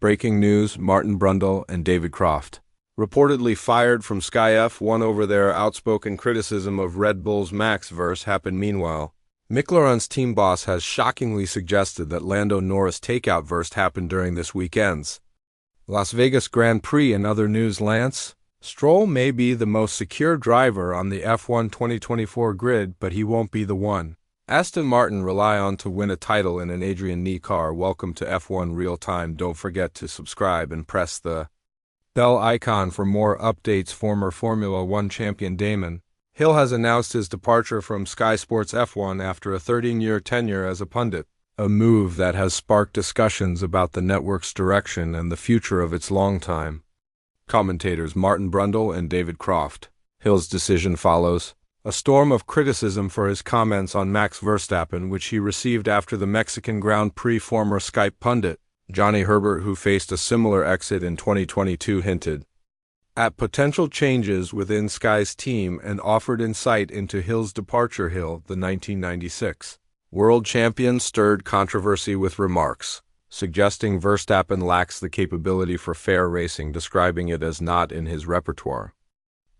Breaking news, Martin Brundle and David Croft reportedly fired from Sky F1 over their outspoken criticism of Red Bull's Max Verstappen. Meanwhile, McLaren's team boss has shockingly suggested that Lando Norris take out Verstappen during this weekend's Las Vegas Grand Prix. In other news, Lance Stroll may be the most secure driver on the F1 2024 grid, but he won't be the one Aston Martin rely on to win a title in an Adrian Newey car. Welcome to F1 Real Time. Don't forget to subscribe and press the bell icon for more updates. Former Formula One champion Damon Hill has announced his departure from Sky Sports F1 after a 13-year tenure as a pundit, a move that has sparked discussions about the network's direction and the future of its longtime commentators Martin Brundle and David Croft. Hill's decision follows a storm of criticism for his comments on Max Verstappen, which he received after the Mexican Grand Prix. Former Sky pundit Johnny Herbert, who faced a similar exit in 2022, hinted at potential changes within Sky's team and offered insight into Hill's departure. Hill, the 1996 world champion, stirred controversy with remarks suggesting Verstappen lacks the capability for fair racing, describing it as not in his repertoire.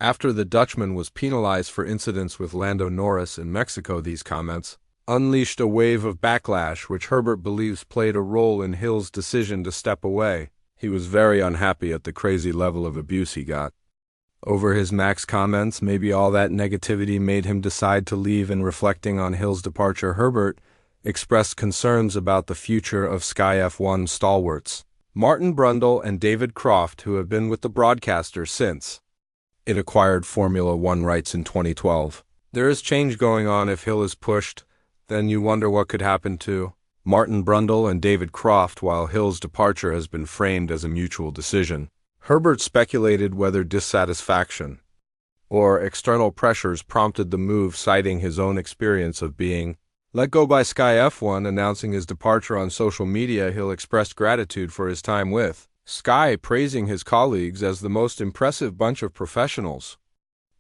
After the Dutchman was penalized for incidents with Lando Norris in Mexico, these comments unleashed a wave of backlash, which Herbert believes played a role in Hill's decision to step away. He was very unhappy at the crazy level of abuse he got over his Max comments. Maybe all that negativity made him decide to leave. In reflecting on Hill's departure, Herbert expressed concerns about the future of Sky F1 stalwarts Martin Brundle and David Croft, who have been with the broadcaster since it acquired Formula One rights in 2012. There is change going on. If Hill is pushed, then you wonder what could happen to Martin Brundle and David Croft. While Hill's departure has been framed as a mutual decision, Herbert speculated whether dissatisfaction or external pressures prompted the move, citing his own experience of being let go by Sky F1. Announcing his departure on social media, Hill expressed gratitude for his time with Sky, praising his colleagues as the most impressive bunch of professionals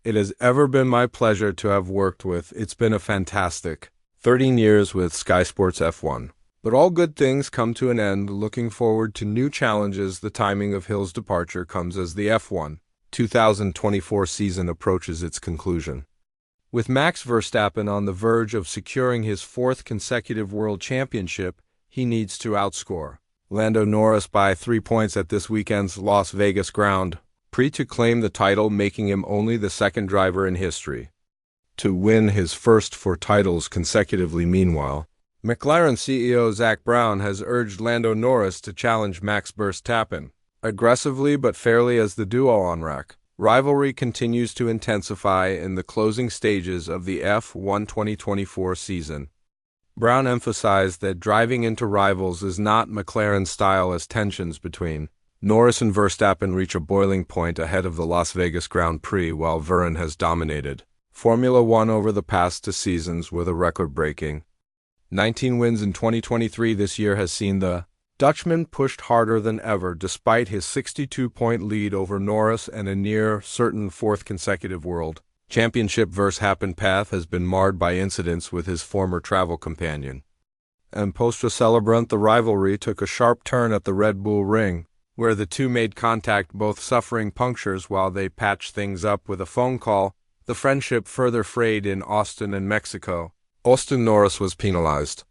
it has ever been my pleasure to have worked with. It's been a fantastic 13 years with Sky Sports F1. But all good things come to an end. Looking forward to new challenges. The timing of Hill's departure comes as the F1 2024 season approaches its conclusion, with Max Verstappen on the verge of securing his fourth consecutive world championship. He needs to outscore Lando Norris by 3 points at this weekend's Las Vegas Grand Prix to claim the title, making him only the second driver in history to win his first 4 titles consecutively. Meanwhile, McLaren CEO Zak Brown has urged Lando Norris to challenge Max Verstappen aggressively but fairly as the duo on track rivalry continues to intensify in the closing stages of the F1 2024 season. Brown emphasized that driving into rivals is not McLaren's style, as tensions between Norris and Verstappen reach a boiling point ahead of the Las Vegas Grand Prix. While Verstappen has dominated Formula One over the past 2 seasons with a record-breaking 19 wins in 2023, this year has seen the Dutchman pushed harder than ever. Despite his 62-point lead over Norris and a near-certain 4th consecutive world championship, Verstappen's path has been marred by incidents with his former travel companion and post-celebrant. The rivalry took a sharp turn at the Red Bull Ring, where the two made contact, both suffering punctures while they patched things up with a phone call. The friendship further frayed in Austin and Mexico. Norris was penalized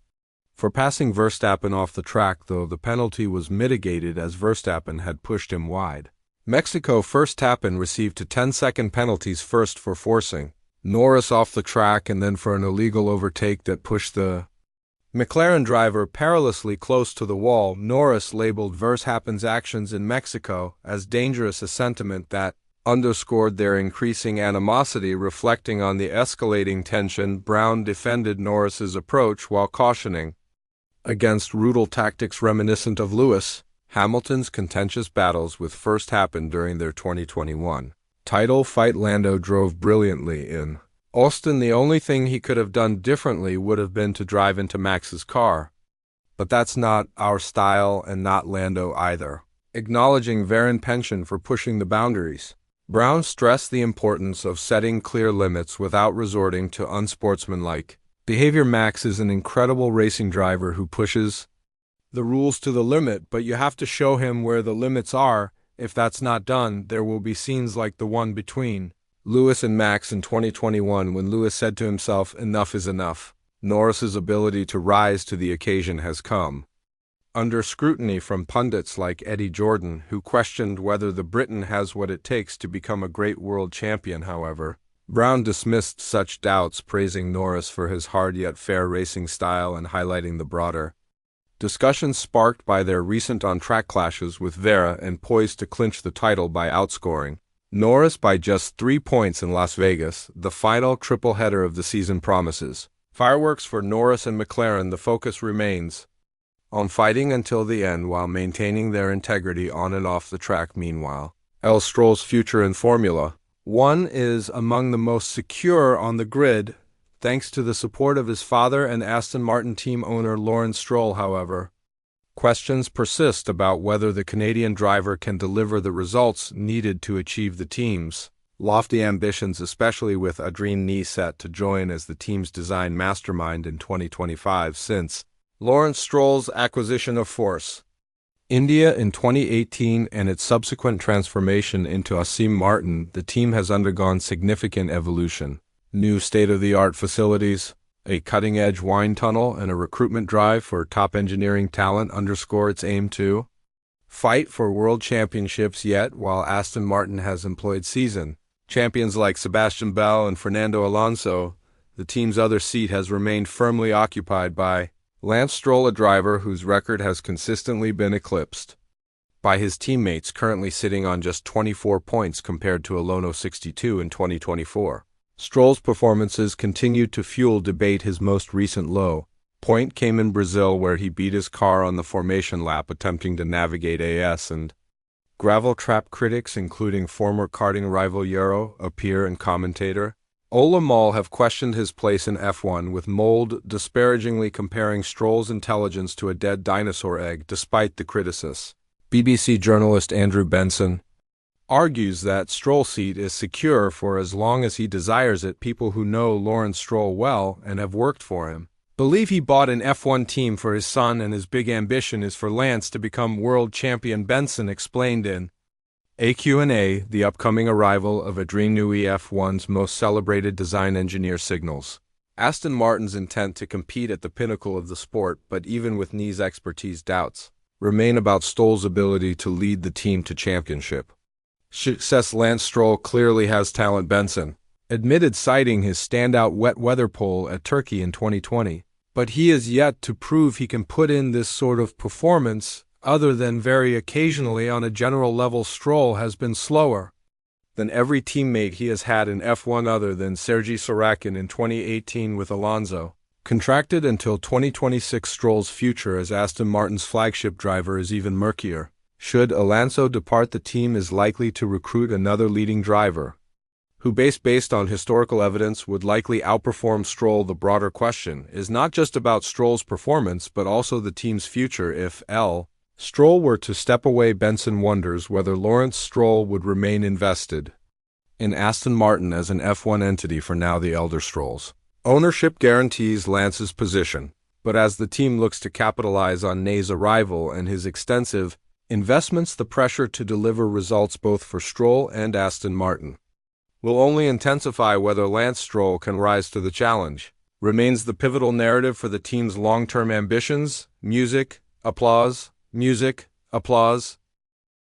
for passing Verstappen off the track, though the penalty was mitigated as Verstappen had pushed him wide. Mexico, Verstappen received 2 10-second penalties, first for forcing Norris off the track and then for an illegal overtake that pushed the McLaren driver perilously close to the wall. Norris labeled Verstappen's actions in Mexico as dangerous, a sentiment that underscored their increasing animosity. Reflecting on the escalating tension, Brown defended Norris's approach while cautioning against brutal tactics reminiscent of Lewis Hamilton's contentious battles with Verstappen during their 2021 title fight. Lando drove brilliantly in Austin. The only thing he could have done differently would have been to drive into Max's car. But that's not our style and not Lando either. Acknowledging Verstappen's penchant for pushing the boundaries, Brown stressed the importance of setting clear limits without resorting to unsportsmanlike behavior. Max is an incredible racing driver who pushes the rules to the limit, but you have to show him where the limits are. If that's not done, there will be scenes like the one between Lewis and Max in 2021 when Lewis said to himself, "Enough is enough." Norris's ability to rise to the occasion has come under scrutiny from pundits like Eddie Jordan, who questioned whether the Briton has what it takes to become a great world champion. However, Brown dismissed such doubts, praising Norris for his hard yet fair racing style and highlighting the broader discussions sparked by their recent on-track clashes with Vera and poised to clinch the title by outscoring Norris by just 3 points in Las Vegas. The final triple header of the season promises fireworks for Norris and McLaren. The focus remains on fighting until the end while maintaining their integrity on and off the track. Meanwhile, Stroll's future in Formula One is among the most secure on the grid, thanks to the support of his father and Aston Martin team owner Lawrence Stroll. However, questions persist about whether the Canadian driver can deliver the results needed to achieve the team's lofty ambitions, especially with Adrian Newey set to join as the team's design mastermind in 2025 since Lawrence Stroll's acquisition of Force India in 2018 and its subsequent transformation into Aston Martin. The team has undergone significant evolution. New state-of-the-art facilities, a cutting-edge wind tunnel, and a recruitment drive for top engineering talent underscore its aim to fight for world championships. Yet, while Aston Martin has employed season champions like Sebastian Vettel and Fernando Alonso, the team's other seat has remained firmly occupied by Lance Stroll, a driver whose record has consistently been eclipsed by his teammates, currently sitting on just 24 points compared to a lone 62 in 2024. Stroll's performances continued to fuel debate. His most recent low point came in Brazil, where he beat his car on the formation lap attempting to navigate AS and gravel trap. Critics, including former karting rival Euro, a peer and commentator, Ola Moll, have questioned his place in F1, with Mold disparagingly comparing Stroll's intelligence to a dead dinosaur egg. Despite the criticism, BBC journalist Andrew Benson argues that Stroll's seat is secure for as long as he desires it. People who know Lawrence Stroll well and have worked for him believe he bought an F1 team for his son, and his big ambition is for Lance to become world champion. Benson explained in a Q&A the upcoming arrival of Adrian Newey, F1's most celebrated design engineer, signals Aston Martin's intent to compete at the pinnacle of the sport. But even with Newey's expertise, doubts remain about Stroll's ability to lead the team to championship success. Lance Stroll clearly has talent, Benson admitted, citing his standout wet weather pole at Turkey in 2020. But he is yet to prove he can put in this sort of performance. Other than very occasionally on a general level, Stroll has been slower than every teammate he has had in F1 other than Sergei Sarakin in 2018 with Alonso. Contracted until 2026, Stroll's future as Aston Martin's flagship driver is even murkier. Should Alonso depart, the team is likely to recruit another leading driver who, based on historical evidence, would likely outperform Stroll. The broader question is not just about Stroll's performance, but also the team's future. If Stroll were to step away, Benson wonders whether Lawrence Stroll would remain invested in Aston Martin as an F1 entity. For now, the elder Stroll's ownership guarantees Lance's position, but as the team looks to capitalize on Ney's arrival and his extensive investments, the pressure to deliver results both for Stroll and Aston Martin will only intensify. Whether Lance Stroll can rise to the challenge remains the pivotal narrative for the team's long-term ambitions. Music, applause.